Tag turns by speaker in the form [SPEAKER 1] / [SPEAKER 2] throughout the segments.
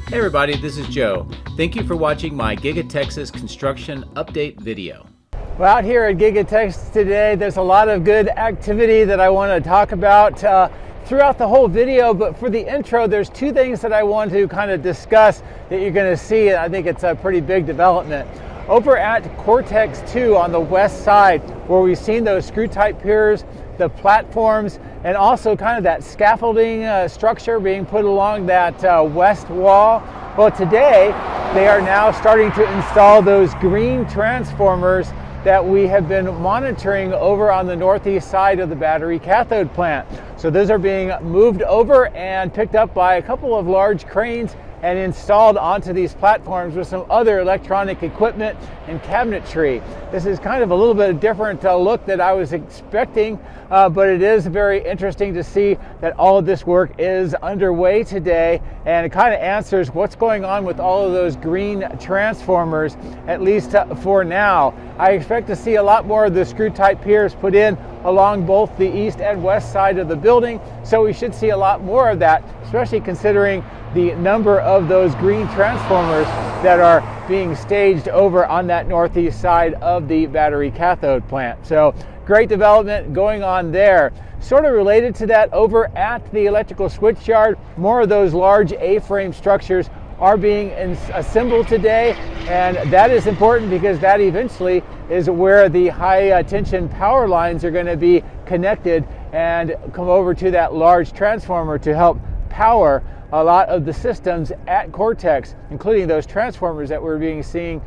[SPEAKER 1] Hey everybody, this is Joe. Thank you for watching my Giga-Texas construction update video.
[SPEAKER 2] Well, out here at Giga-Texas today, there's a lot of good activity that I want to talk about throughout the whole video, but for the intro, there's two things that I want to kind of discuss that you're going to see, and I think it's a pretty big development. Over at Cortex 2 on the west side, where we've seen those screw-type piers, the platforms, and also kind of that scaffolding structure being put along that west wall. Well, today they are now starting to install those green transformers that we have been monitoring over on the northeast side of the battery cathode plant. So those are being moved over and picked up by a couple of large cranes and installed onto these platforms with some other electronic equipment and cabinetry. This is kind of a little bit different look that I was expecting, but it is very interesting to see that all of this work is underway today, and it kind of answers what's going on with all of those green transformers, at least for now. I expect to see a lot more of the screw-type piers put in along both the east and west side of the building, so we should see a lot more of that, especially considering the number of those green transformers that are being staged over on that northeast side of the battery cathode plant. So great development going on there. Sort of related to that, over at the electrical switch yard, more of those large A-frame structures are being assembled today, and that is important because that eventually is where the high tension power lines are going to be connected and come over to that large transformer to help power a lot of the systems at Cortex, including those transformers that we're seeing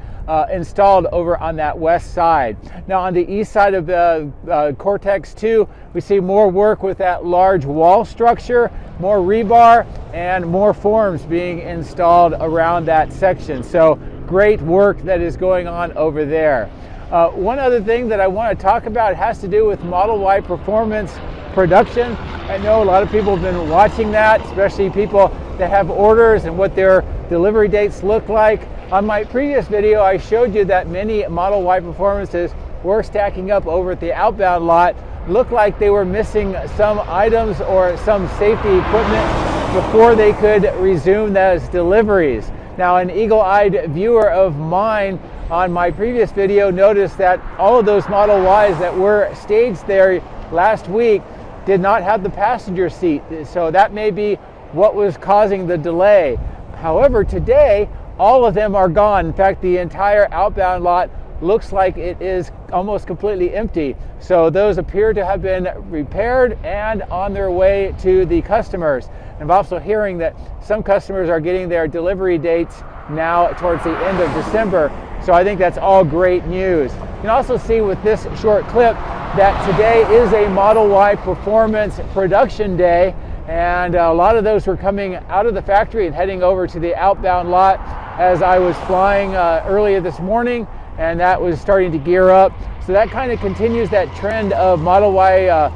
[SPEAKER 2] installed over on that west side. Now on the east side of Cortex 2, we see more work with that large wall structure, more rebar, and more forms being installed around that section. So great work that is going on over there. One other thing that I want to talk about has to do with Model Y performance production. I know a lot of people have been watching that, especially people that have orders and what their delivery dates look like. On my previous video, I showed you that many Model Y performances were stacking up over at the outbound lot. Looked like they were missing some items or some safety equipment before they could resume those deliveries. Now, an eagle-eyed viewer of mine on my previous video noticed that all of those Model Ys that were staged there last week did not have the passenger seat, so that may be what was causing the delay. However, today all of them are gone. In fact, the entire outbound lot looks like it is almost completely empty. So those appear to have been repaired and on their way to the customers. I'm also hearing that some customers are getting their delivery dates now towards the end of December. So I think that's all great news. You can also see with this short clip that today is a Model Y performance production day, and a lot of those were coming out of the factory and heading over to the outbound lot as I was flying earlier this morning, and that was starting to gear up. So that kind of continues that trend of Model Y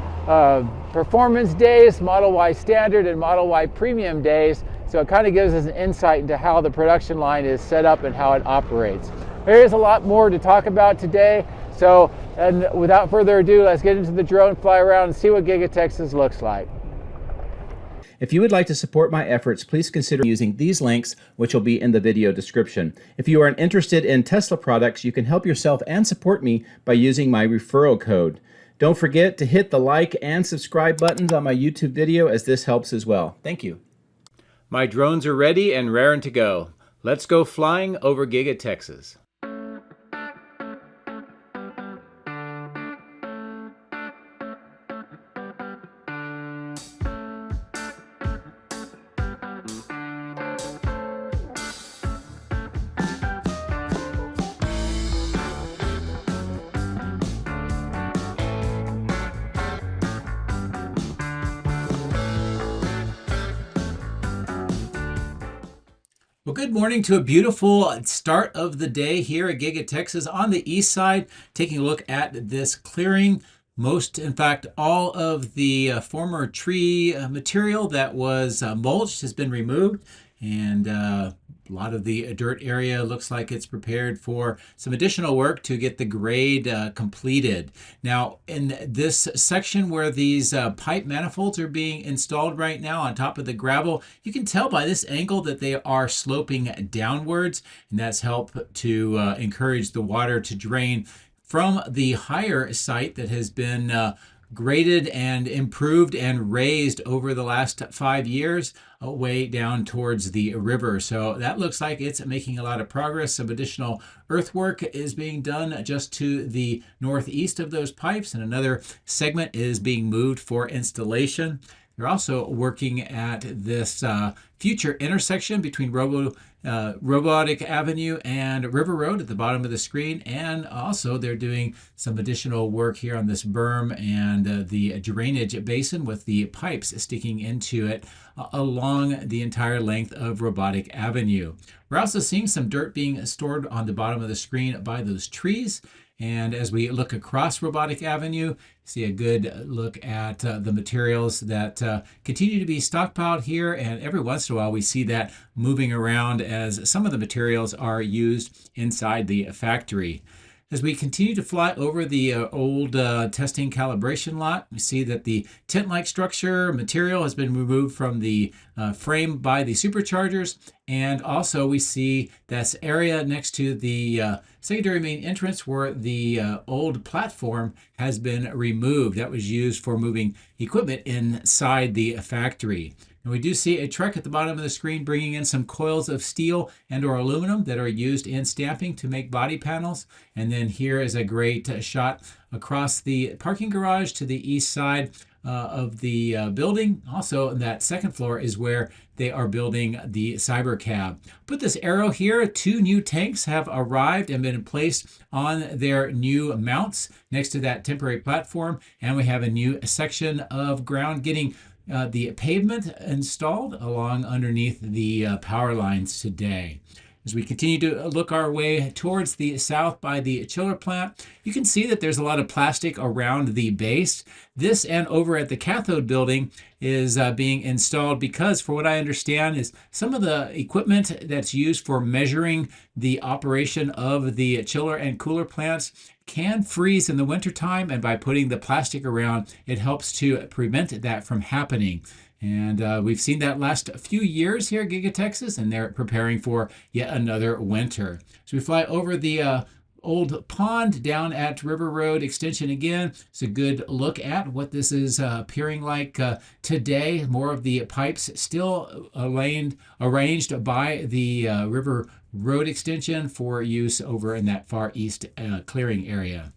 [SPEAKER 2] performance days, Model Y standard, and Model Y premium days. So it kind of gives us an insight into how the production line is set up and how it operates. There is a lot more to talk about today. So, and without further ado, let's get into the drone, fly around, and see what Giga-Texas looks like.
[SPEAKER 1] If you would like to support my efforts, please consider using these links, which will be in the video description. If you are interested in Tesla products, you can help yourself and support me by using my referral code. Don't forget to hit the like and subscribe buttons on my YouTube video, as this helps as well. Thank you. My drones are ready and raring to go. Let's go flying over Giga-Texas. Well, good morning to a beautiful start of the day here at Giga-Texas on the east side. Taking a look at this clearing. In fact, all of the former tree material that was mulched has been removed, and A lot of the dirt area looks like it's prepared for some additional work to get the grade completed. Now, in this section where these pipe manifolds are being installed right now on top of the gravel, you can tell by this angle that they are sloping downwards, and that's helped to encourage the water to drain from the higher site that has been graded and improved and raised over the last 5 years way down towards the river. So that looks like it's making a lot of progress. Some additional earthwork is being done just to the northeast of those pipes, and another segment is being moved for installation. They're also working at this future intersection between Robotic Avenue and River Road at the bottom of the screen, and also they're doing some additional work here on this berm and the drainage basin with the pipes sticking into it along the entire length of Robotic Avenue. We're also seeing some dirt being stored on the bottom of the screen by those trees. And as we look across Robotic Avenue, see a good look at the materials that continue to be stockpiled here. And every once in a while, we see that moving around as some of the materials are used inside the factory. As we continue to fly over the old testing calibration lot, we see that the tent-like structure material has been removed from the frame by the superchargers, and also we see this area next to the secondary main entrance where the old platform has been removed. That was used for moving equipment inside the factory. And we do see a truck at the bottom of the screen bringing in some coils of steel and or aluminum that are used in stamping to make body panels. And then here is a great shot across the parking garage to the east side of the building. Also, that second floor is where they are building the Cybercab. Put this arrow here, 2 new tanks have arrived and been placed on their new mounts next to that temporary platform. And we have a new section of ground getting the pavement installed along underneath the power lines today. As we continue to look our way towards the south by the chiller plant, you can see that there's a lot of plastic around the base. This and over at the cathode building is being installed because, for what I understand, is some of the equipment that's used for measuring the operation of the chiller and cooler plants can freeze in the wintertime, and by putting the plastic around, it helps to prevent that from happening. And we've seen that last few years here at Giga-Texas, and they're preparing for yet another winter. So we fly over the old pond down at River Road Extension again. It's a good look at what this is appearing like today. More of the pipes still arranged by the River Road Extension for use over in that far east clearing area.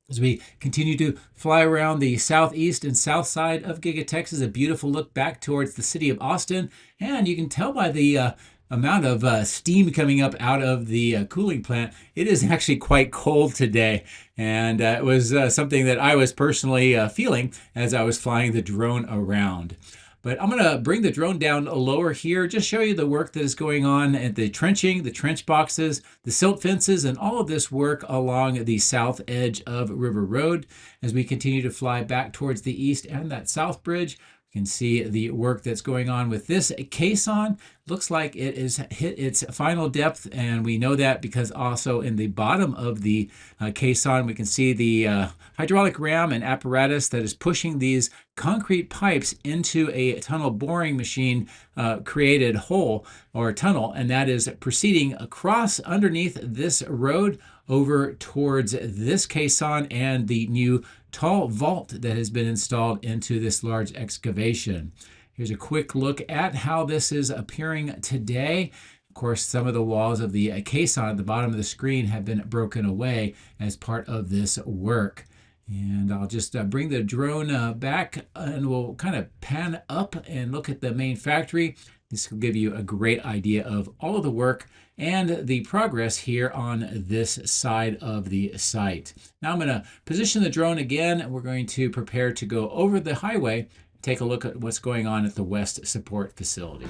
[SPEAKER 1] As we continue to fly around the southeast and south side of Giga-Texas, a beautiful look back towards the city of Austin. And you can tell by the amount of steam coming up out of the cooling plant, it is actually quite cold today. And it was something that I was personally feeling as I was flying the drone around. But I'm going to bring the drone down lower here, just show you the work that is going on at the trenching, the trench boxes, the silt fences, and all of this work along the south edge of River Road. As we continue to fly back towards the east and that south bridge, you can see the work that's going on with this caisson. Looks like it has hit its final depth, and we know that because also in the bottom of the caisson we can see the hydraulic ram and apparatus that is pushing these concrete pipes into a tunnel boring machine created hole or tunnel, and that is proceeding across underneath this road over towards this caisson and the new tall vault that has been installed into this large excavation. Here's a quick look at how this is appearing today. Of course, some of the walls of the caisson at the bottom of the screen have been broken away as part of this work. And I'll just bring the drone back, and we'll kind of pan up and look at the main factory. This will give you a great idea of all of the work and the progress here on this side of the site. Now I'm going to position the drone again, and we're going to prepare to go over the highway, take a look at what's going on at the West Support Facility.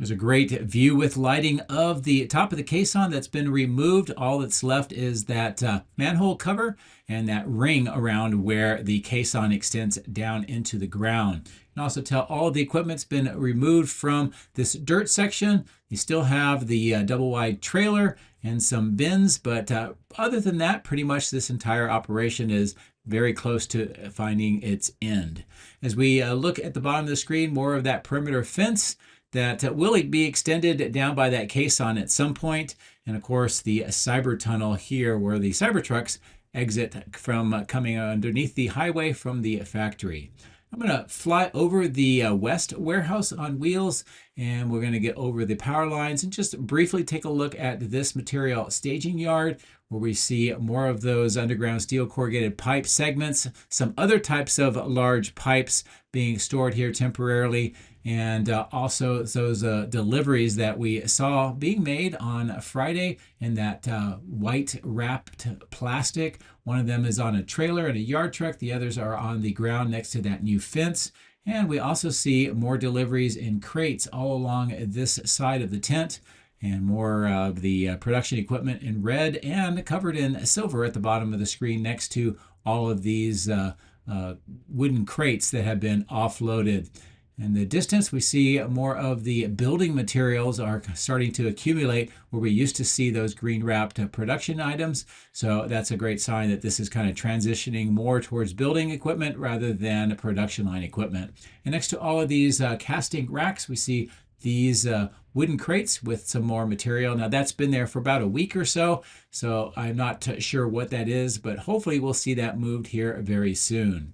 [SPEAKER 1] As There's a great view with lighting of the top of the caisson that's been removed. All that's left is that manhole cover and that ring around where the caisson extends down into the ground. You can also tell all of the equipment's been removed from this dirt section. You still have the double wide trailer and some bins, but other than that, pretty much this entire operation is very close to finding its end. As we look at the bottom of the screen, more of that perimeter fence that will be extended down by that caisson at some point. And of course, the cyber tunnel here where the Cybertrucks exit from coming underneath the highway from the factory. I'm going to fly over the West warehouse on wheels, and we're going to get over the power lines and just briefly take a look at this material staging yard where we see more of those underground steel corrugated pipe segments, some other types of large pipes being stored here temporarily, and also those deliveries that we saw being made on Friday in that white wrapped plastic. One of them is on a trailer and a yard truck. The others are on the ground next to that new fence. And we also see more deliveries in crates all along this side of the tent, and more of the production equipment in red and covered in silver at the bottom of the screen next to all of these wooden crates that have been offloaded. In the distance, we see more of the building materials are starting to accumulate where we used to see those green wrapped production items. So that's a great sign that this is kind of transitioning more towards building equipment rather than production line equipment. And next to all of these casting racks, we see these wooden crates with some more material. Now that's been there for about a week or so, so I'm not sure what that is, but hopefully we'll see that moved here very soon.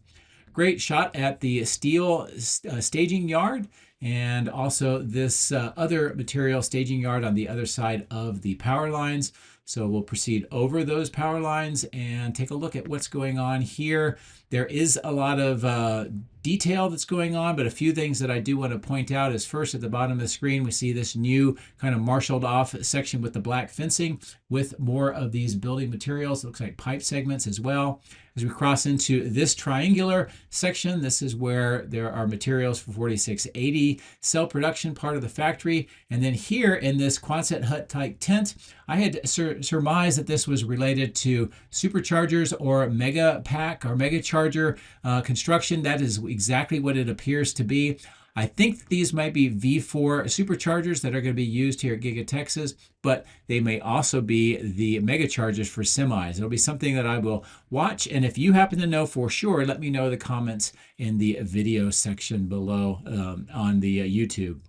[SPEAKER 1] Great shot at the steel staging yard, and also this other material staging yard on the other side of the power lines. So we'll proceed over those power lines and take a look at what's going on here. There is a lot of detail that's going on, but a few things that I do want to point out is first at the bottom of the screen, we see this new kind of marshaled off section with the black fencing with more of these building materials. It looks like pipe segments as well. As we cross into this triangular section, this is where there are materials for 4680 cell production part of the factory. And then here in this Quonset hut type tent, I had surmised that this was related to superchargers or mega pack or mega charger construction. That is exactly what it appears to be. I think these might be V4 superchargers that are going to be used here at Giga-Texas, but they may also be the mega chargers for semis. It'll be something that I will watch, and if you happen to know for sure, let me know in the comments in the video section below on the YouTube.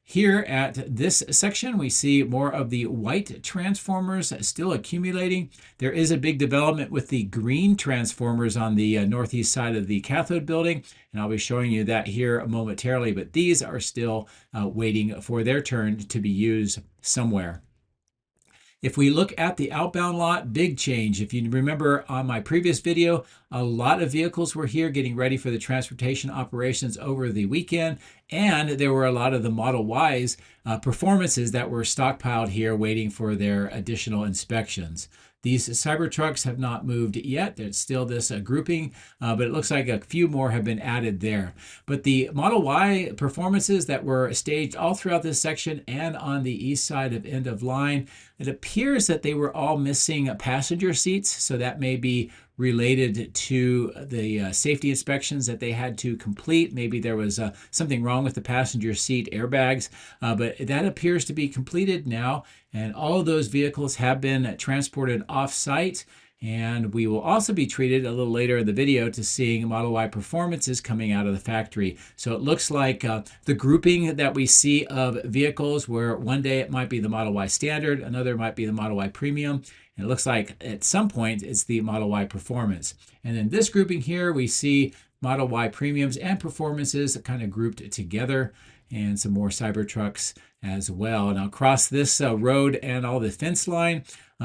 [SPEAKER 1] Here at this section, we see more of the white transformers still accumulating. There is a big development with the green transformers on the northeast side of the cathode building, and I'll be showing you that here momentarily, but these are still waiting for their turn to be used somewhere. If we look at the outbound lot, big change. If you remember on my previous video, a lot of vehicles were here getting ready for the transportation operations over the weekend, and there were a lot of the Model Ys performances that were stockpiled here waiting for their additional inspections. These Cybertrucks have not moved yet. There's still this grouping, but it looks like a few more have been added there. But the Model Y performances that were staged all throughout this section and on the east side of end of line, it appears that they were all missing passenger seats, so that may be related to the safety inspections that they had to complete. Maybe there was something wrong with the passenger seat airbags, but that appears to be completed now, and all of those vehicles have been transported off-site. And we will also be treated a little later in the video to seeing Model Y performances coming out of the factory. So it looks like the grouping that we see of vehicles, where one day it might be the Model Y Standard, another might be the Model Y Premium, and it looks like at some point it's the Model Y Performance. And in this grouping here, we see Model Y Premiums and Performances kind of grouped together, and some more Cybertrucks as well. Now across this road and all the fence line,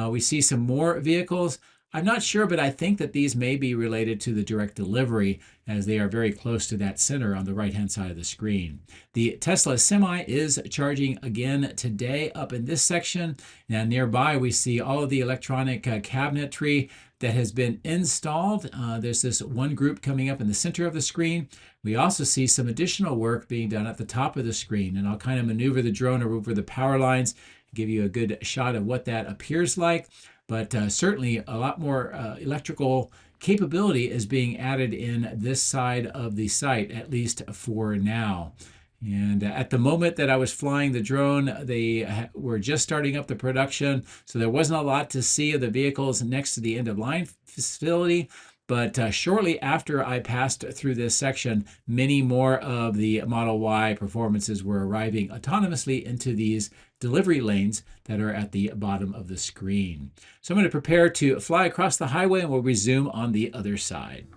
[SPEAKER 1] we see some more vehicles. I'm not sure, but I think that these may be related to the direct delivery, as they are very close to that center on the right-hand side of the screen. The Tesla Semi is charging again today up in this section. Now nearby we see all of the electronic cabinetry that has been installed. There's this one group coming up in the center of the screen. We also see some additional work being done at the top of the screen, and I'll kind of maneuver the drone over the power lines, give you a good shot of what that appears like. But certainly a lot more electrical capability is being added in this side of the site, at least for now. And at the moment that I was flying the drone, they were just starting up the production, so there wasn't a lot to see of the vehicles next to the end-of-line facility. But shortly after I passed through this section, many more of the Model Y performances were arriving autonomously into these delivery lanes that are at the bottom of the screen. So I'm going to prepare to fly across the highway, and we'll resume on the other side.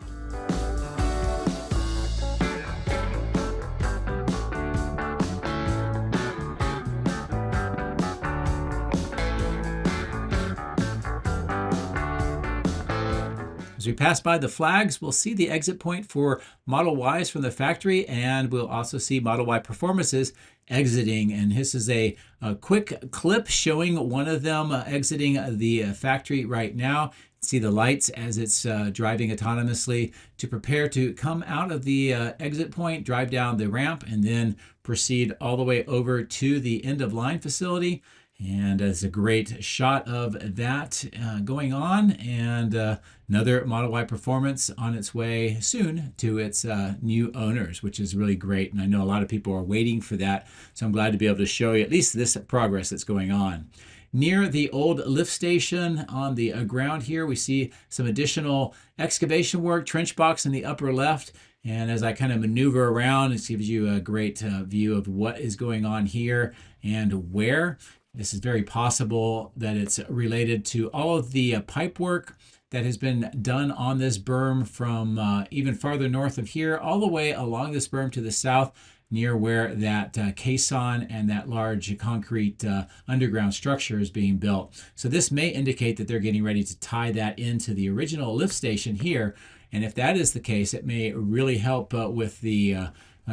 [SPEAKER 1] As we pass by the flags, we'll see the exit point for Model Ys from the factory, and we'll also see Model Y performances exiting. And this is a quick clip showing one of them exiting the factory right now. See the lights as it's driving autonomously to prepare to come out of the exit point, drive down the ramp, and then proceed all the way over to the end-of-line facility. And it's a great shot of that going on, and another Model Y performance on its way soon to its new owners, which is really great. And I know a lot of people are waiting for that, so I'm glad to be able to show you at least this progress that's going on. Near the old lift station on the ground here, we see some additional excavation work, trench box in the upper left. And as I kind of maneuver around, it gives you a great view of what is going on here and where. This is very possible that it's related to all of the pipe work that has been done on this berm from even farther north of here, all the way along this berm to the south, near where that caisson and that large concrete underground structure is being built. So this may indicate that they're getting ready to tie that into the original lift station here. And if that is the case, it may really help with the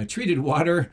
[SPEAKER 1] treated water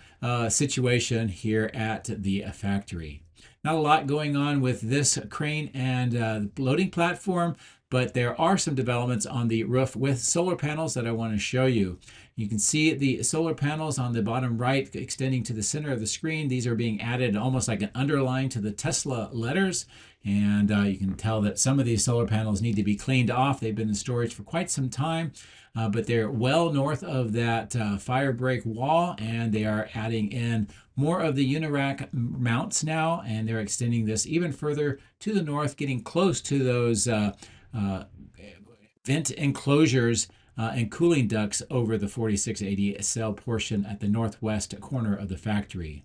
[SPEAKER 1] situation here at the factory. Not a lot going on with this crane and loading platform, but there are some developments on the roof with solar panels that I want to show you. You can see the solar panels on the bottom right extending to the center of the screen. These are being added almost like an underline to the Tesla letters. And you can tell that some of these solar panels need to be cleaned off. They've been in storage for quite some time, but they're well north of that fire break wall, and they are adding in more of the Unirack mounts now, and they're extending this even further to the north, getting close to those vent enclosures and cooling ducts over the 4680 cell portion at the northwest corner of the factory.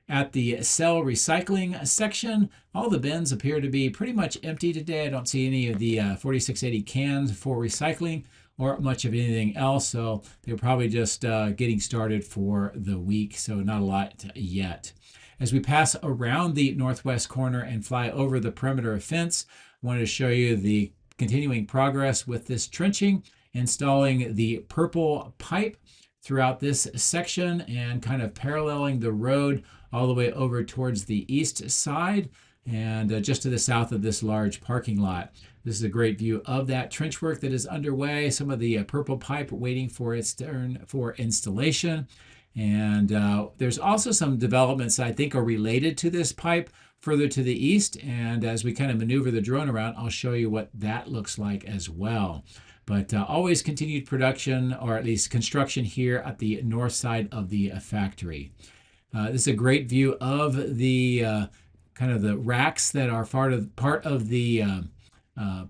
[SPEAKER 1] At the cell recycling section, all the bins appear to be pretty much empty today. I don't see any of the 4680 cans for recycling or much of anything else, so they're probably just getting started for the week, so not a lot yet. As we pass around the northwest corner and fly over the perimeter fence, I wanted to show you the continuing progress with this trenching, installing the purple pipe throughout this section and kind of paralleling the road all the way over towards the east side and just to the south of this large parking lot. This is a great view of that trench work that is underway, some of the purple pipe waiting for its turn for installation. And there's also some developments that I think are related to this pipe further to the east. And as we kind of maneuver the drone around, I'll show you what that looks like as well. But always continued production, or at least construction here at the north side of the factory. This is a great view of the kind of the racks that are part of the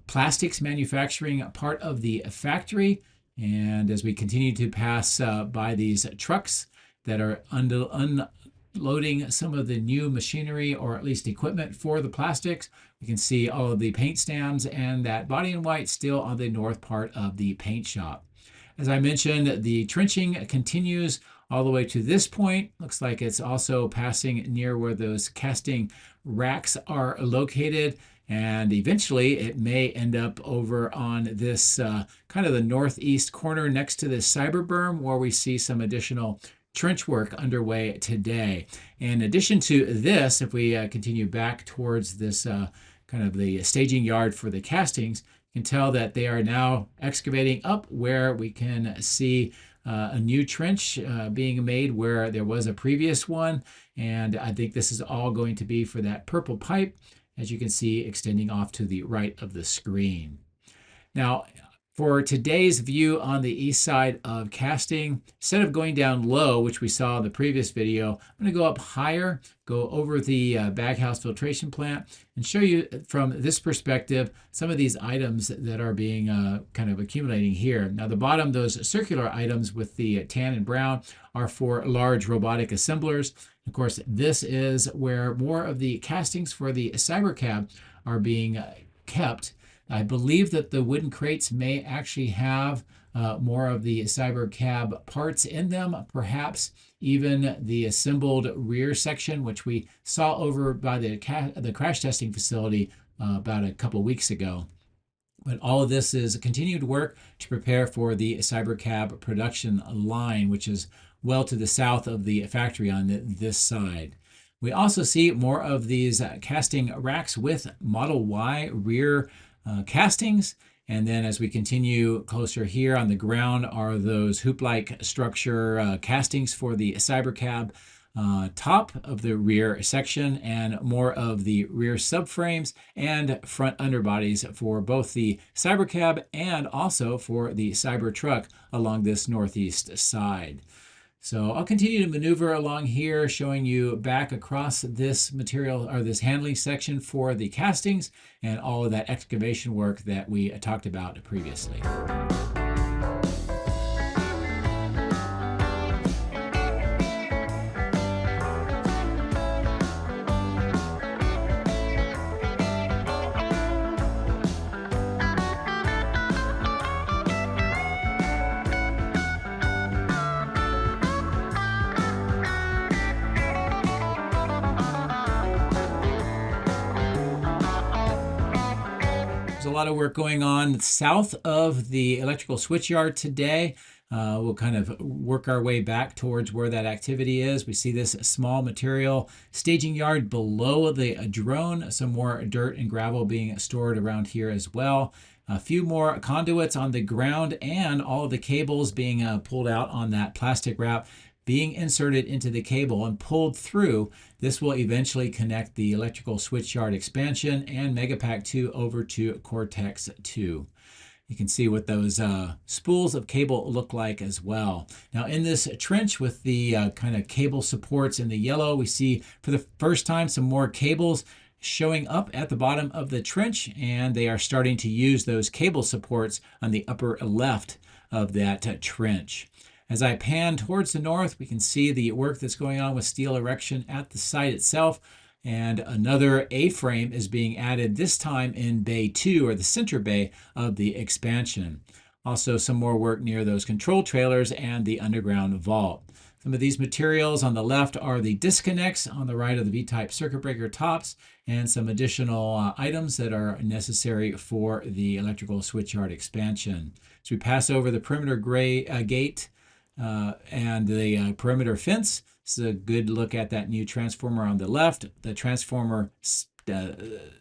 [SPEAKER 1] plastics manufacturing part of the factory. And as we continue to pass by these trucks that are unloading some of the new machinery, or at least equipment for the plastics, we can see all of the paint stands and that body in white still on the north part of the paint shop. As I mentioned, the trenching continues all the way to this point. Looks like it's also passing near where those casting racks are located. And eventually it may end up over on this kind of the northeast corner next to the cyber berm, where we see some additional trench work underway today. In addition to this, if we continue back towards this kind of the staging yard for the castings, you can tell that they are now excavating up where we can see a new trench being made where there was a previous one. And I think this is all going to be for that purple pipe, as you can see extending off to the right of the screen. Now, for today's view on the east side of casting, instead of going down low, which we saw in the previous video, I'm going to go up higher, go over the baghouse filtration plant, and show you from this perspective some of these items that are being kind of accumulating here. Now, the bottom, those circular items with the tan and brown, are for large robotic assemblers. Of course, this is where more of the castings for the Cybercab are being kept. I believe that the wooden crates may actually have more of the Cybercab parts in them, perhaps even the assembled rear section, which we saw over by the crash testing facility about a couple of weeks ago. But all of this is continued work to prepare for the Cybercab production line, which is well to the south of the factory on this side. We also see more of these casting racks with Model Y rear castings. And then as we continue closer here on the ground are those hoop-like structure castings for the Cybercab top of the rear section, and more of the rear subframes and front underbodies for both the Cybercab and also for the Cybertruck along this northeast side. So I'll continue to maneuver along here, showing you back across this material or this handling section for the castings and all of that excavation work that we talked about previously. A lot of work going on south of the electrical switch yard today. We'll kind of work our way back towards where that activity is. We see this small material staging yard below the drone, some more dirt and gravel being stored around here as well. A few more conduits on the ground, and all of the cables being pulled out on that plastic wrap, being inserted into the cable and pulled through. This will eventually connect the electrical switchyard expansion and Megapack 2 over to Cortex 2. You can see what those spools of cable look like as well. Now in this trench with the kind of cable supports in the yellow, we see for the first time some more cables showing up at the bottom of the trench, and they are starting to use those cable supports on the upper left of that trench. As I pan towards the north, we can see the work that's going on with steel erection at the site itself, and another A-frame is being added, this time in Bay 2, or the center bay of the expansion. Also some more work near those control trailers and the underground vault. Some of these materials on the left are the disconnects, on the right of the V-type circuit breaker tops, and some additional items that are necessary for the electrical switchyard expansion. So we pass over the perimeter gate and the perimeter fence. This is a good look at that new transformer on the left, the transformer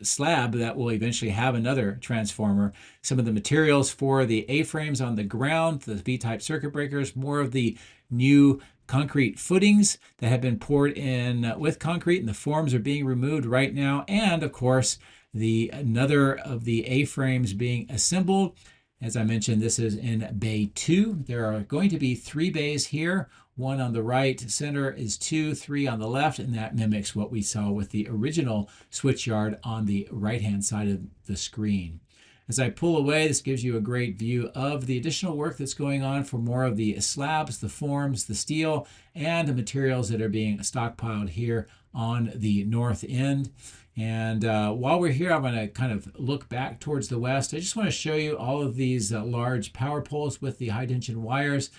[SPEAKER 1] slab that will eventually have another transformer. Some of the materials for the A-frames on the ground, the V-type circuit breakers, more of the new concrete footings that have been poured in with concrete, and the forms are being removed right now. And of course, another of the A-frames being assembled. As I mentioned, this is in Bay 2. There are going to be 3 bays here. One on the right, center is 2, 3 on the left, and that mimics what we saw with the original switchyard on the right-hand side of the screen. As I pull away, this gives you a great view of the additional work that's going on for more of the slabs, the forms, the steel, and the materials that are being stockpiled here on the north end. And while we're here, I'm going to kind of look back towards the west. I just want to show you all of these large power poles with the high tension wires.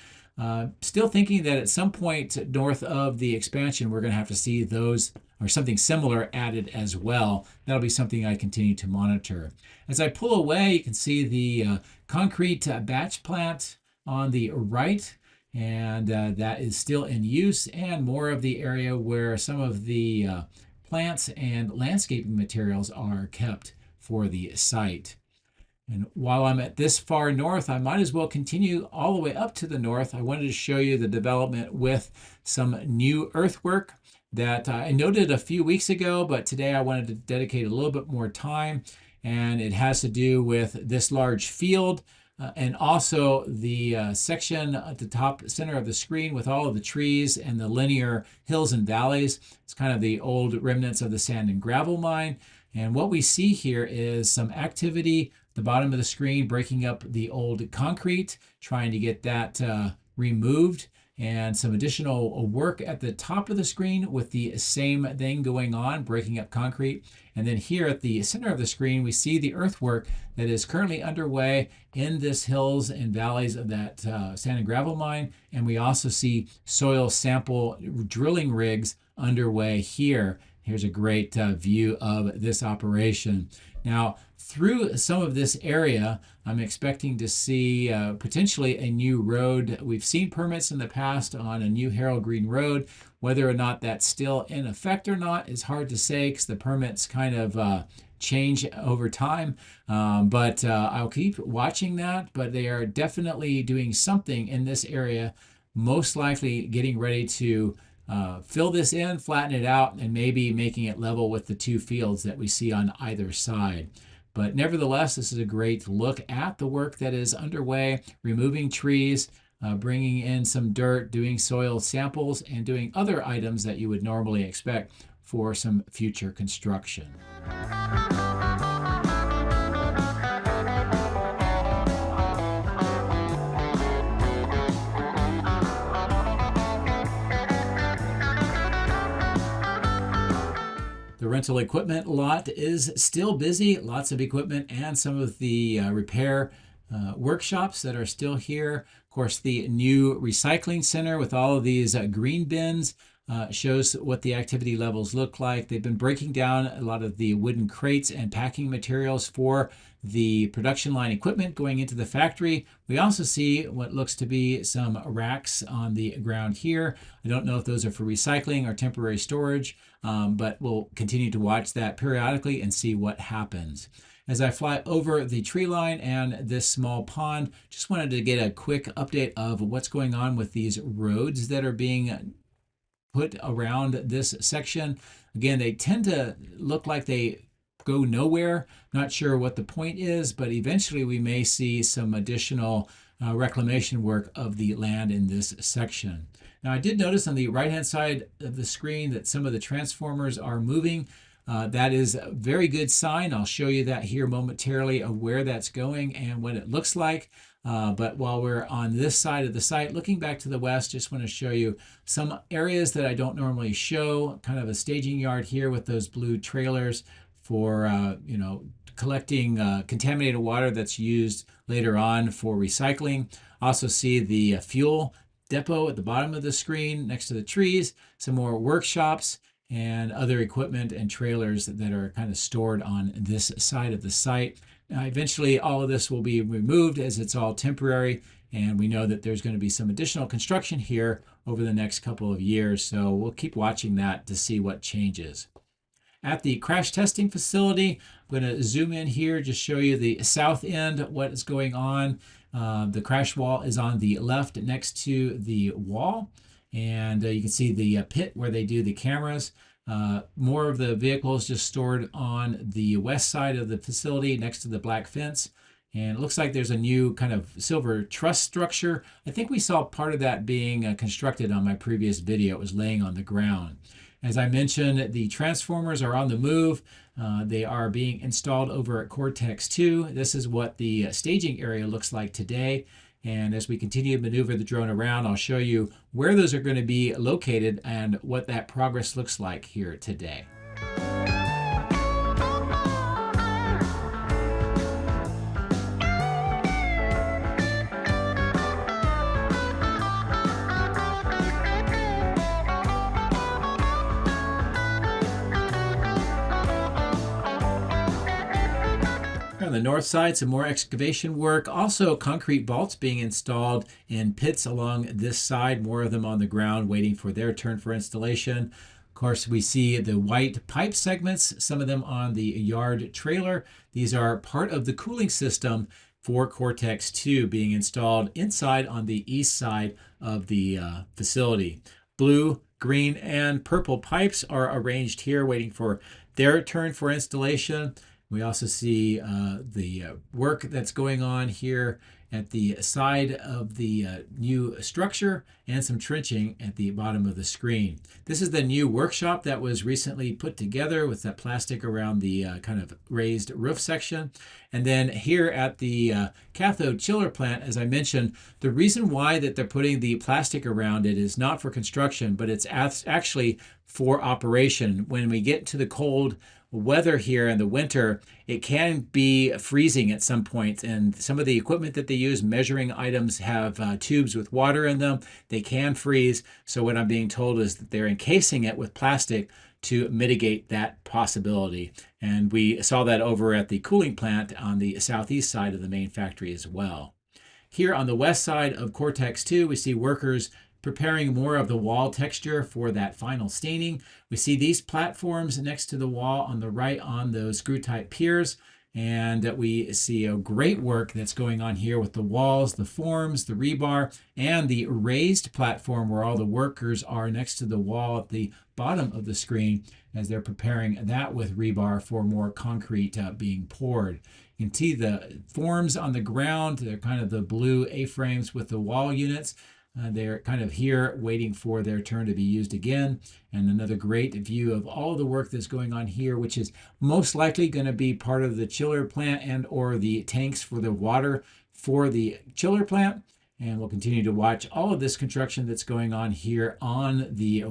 [SPEAKER 1] Still thinking that at some point north of the expansion, we're going to have to see those or something similar added as well. That'll be something I continue to monitor. As I pull away, you can see the concrete batch plant on the right, and that is still in use, and more of the area where some of the plants and landscaping materials are kept for the site. And while I'm at this far north, I might as well continue all the way up to the north. I wanted to show you the development with some new earthwork that I noted a few weeks ago, but today I wanted to dedicate a little bit more time. And it has to do with this large field and also the section at the top center of the screen with all of the trees and the linear hills and valleys. It's kind of the old remnants of the sand and gravel mine. And what we see here is some activity at the bottom of the screen, breaking up the old concrete, trying to get that removed, and some additional work at the top of the screen with the same thing going on, breaking up concrete. And then here at the center of the screen, we see the earthwork that is currently underway in this hills and valleys of that sand and gravel mine. And we also see soil sample drilling rigs underway here. Here's a great view of this operation. Now, through some of this area, I'm expecting to see potentially a new road. We've seen permits in the past on a new Harold Green Road. Whether or not that's still in effect or not is hard to say because the permits kind of change over time. But I'll keep watching that. But they are definitely doing something in this area, most likely getting ready to fill this in, flatten it out, and maybe making it level with the two fields that we see on either side. But nevertheless, this is a great look at the work that is underway, removing trees, bringing in some dirt, doing soil samples, and doing other items that you would normally expect for some future construction. The rental equipment lot is still busy, lots of equipment and some of the repair workshops that are still here. Of course, the new recycling center with all of these green bins shows what the activity levels look like. They've been breaking down a lot of the wooden crates and packing materials for the production line equipment going into the factory. We also see what looks to be some racks on the ground here. I don't know if those are for recycling or temporary storage, but we'll continue to watch that periodically and see what happens. As I fly over the tree line and this small pond, just wanted to get a quick update of what's going on with these roads that are being put around this section. Again, they tend to look like they go nowhere. Not sure what the point is, but eventually we may see some additional reclamation work of the land in this section. Now, I did notice on the right-hand side of the screen that some of the transformers are moving. That is a very good sign. I'll show you that here momentarily of where that's going and what it looks like. But while we're on this side of the site, looking back to the west, just want to show you some areas that I don't normally show. Kind of a staging yard here with those blue trailers for, collecting contaminated water that's used later on for recycling. Also see the fuel depot at the bottom of the screen next to the trees, some more workshops and other equipment and trailers that are kind of stored on this side of the site. Now, eventually all of this will be removed as it's all temporary, and we know that there's going to be some additional construction here over the next couple of years, so we'll keep watching that to see what changes. At the crash testing facility, I'm going to zoom in here, just show you the south end, what is going on. The crash wall is on the left next to the wall, and you can see the pit where they do the cameras. More of the vehicles just stored on the west side of the facility next to the black fence. And it looks like there's a new kind of silver truss structure. I think we saw part of that being constructed on my previous video. It was laying on the ground. As I mentioned, the transformers are on the move. They are being installed over at Cortex 2. This is what the staging area looks like today. And as we continue to maneuver the drone around, I'll show you where those are going to be located and what that progress looks like here today. On the north side, some more excavation work. Also, concrete vaults being installed in pits along this side, more of them on the ground waiting for their turn for installation. Of course, we see the white pipe segments, some of them on the yard trailer. These are part of the cooling system for Cortex 2 being installed inside on the east side of the facility. Blue, green, and purple pipes are arranged here waiting for their turn for installation. We also see the work that's going on here at the side of the new structure and some trenching at the bottom of the screen. This is the new workshop that was recently put together with that plastic around the kind of raised roof section. And then here at the cathode chiller plant, as I mentioned, the reason why that they're putting the plastic around it is not for construction, but it's actually for operation. When we get to the cold weather here in the winter, it can be freezing at some point, and some of the equipment that they use measuring items have tubes with water in them. They can freeze, so what I'm being told is that they're encasing it with plastic to mitigate that possibility. And we saw that over at the cooling plant on the southeast side of the main factory as well. Here on the west side of Cortex 2, we see workers preparing more of the wall texture for that final staining. We see these platforms next to the wall on the right on those screw type piers, and we see a great work that's going on here with the walls, the forms, the rebar, and the raised platform where all the workers are next to the wall at the bottom of the screen as they're preparing that with rebar for more concrete being poured. You can see the forms on the ground. They're kind of the blue A-frames with the wall units. They're kind of here waiting for their turn to be used again. And another great view of all of the work that's going on here, which is most likely going to be part of the chiller plant and or the tanks for the water for the chiller plant. And we'll continue to watch all of this construction that's going on here on the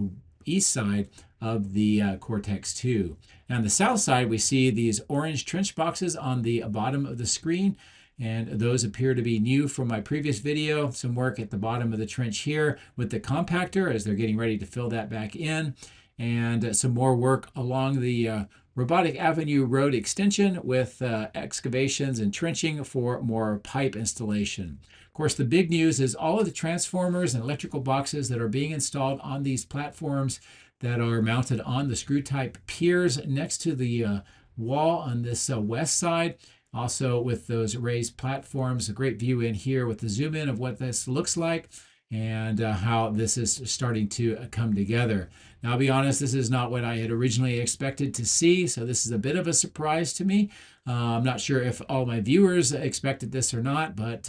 [SPEAKER 1] east side of the Cortex 2. And on the south side, we see these orange trench boxes on the bottom of the screen. And those appear to be new from my previous video. Some work at the bottom of the trench here with the compactor as they're getting ready to fill that back in. And some more work along the Robotic Avenue Road extension with excavations and trenching for more pipe installation. Of course, the big news is all of the transformers and electrical boxes that are being installed on these platforms that are mounted on the screw type piers next to the wall on this west side. Also with those raised platforms, a great view in here with the zoom in of what this looks like and how this is starting to come together. Now, I'll be honest, this is not what I had originally expected to see, so this is a bit of a surprise to me. I'm not sure if all my viewers expected this or not, but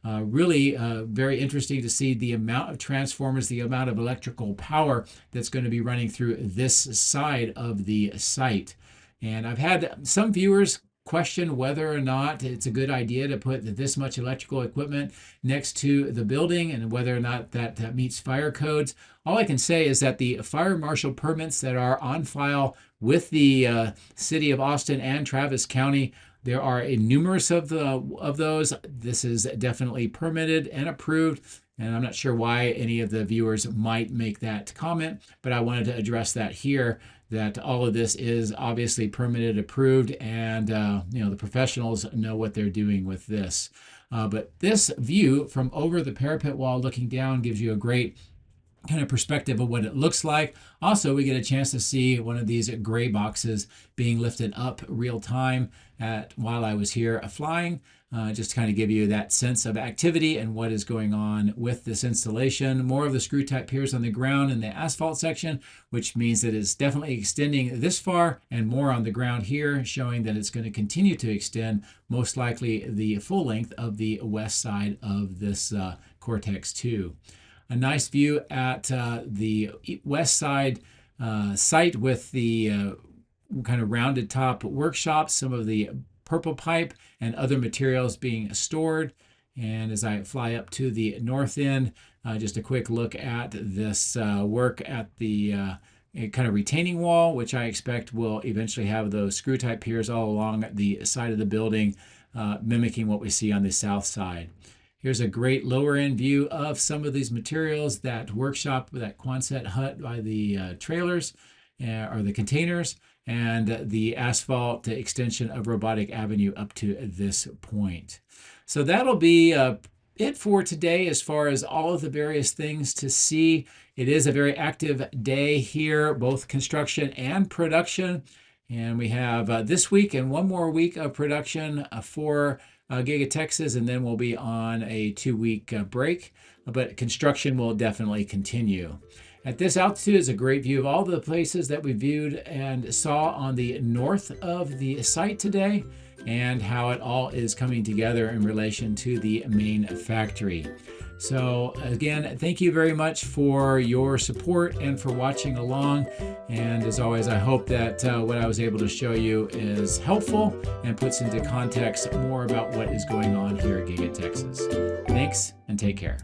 [SPEAKER 1] really very interesting to see the amount of transformers, the amount of electrical power that's going to be running through this side of the site. And I've had some viewers question whether or not it's a good idea to put this much electrical equipment next to the building and whether or not that meets fire codes. All I can say is that the fire marshal permits that are on file with the city of Austin and Travis County, there are numerous of those. This is definitely permitted and approved. And I'm not sure why any of the viewers might make that comment, but I wanted to address that here, that all of this is obviously permitted, approved, and the professionals know what they're doing with this. But this view from over the parapet wall looking down gives you a great kind of perspective of what it looks like. Also, we get a chance to see one of these gray boxes being lifted up real time while I was here flying. Just to kind of give you that sense of activity and what is going on with this installation. More of the screw type piers on the ground in the asphalt section, which means that it's definitely extending this far, and more on the ground here, showing that it's going to continue to extend, most likely the full length of the west side of this Cortex 2. A nice view at the west side site with the kind of rounded top workshops, some of the purple pipe and other materials being stored. And as I fly up to the north end, just a quick look at this work at the kind of retaining wall, which I expect will eventually have those screw type piers all along the side of the building, mimicking what we see on the south side. Here's a great lower end view of some of these materials, that workshop, that Quonset hut by the trailers or the containers. and the asphalt extension of Robotic Avenue up to this point. So that'll be it for today as far as all of the various things to see. It is a very active day here, both construction and production. And we have this week and one more week of production for Giga-Texas, and then we'll be on a 2-week break. But construction will definitely continue. At this altitude is a great view of all the places that we viewed and saw on the north of the site today, and how it all is coming together in relation to the main factory. So again, thank you very much for your support and for watching along. And as always, I hope that what I was able to show you is helpful and puts into context more about what is going on here at Giga-Texas. Thanks and take care.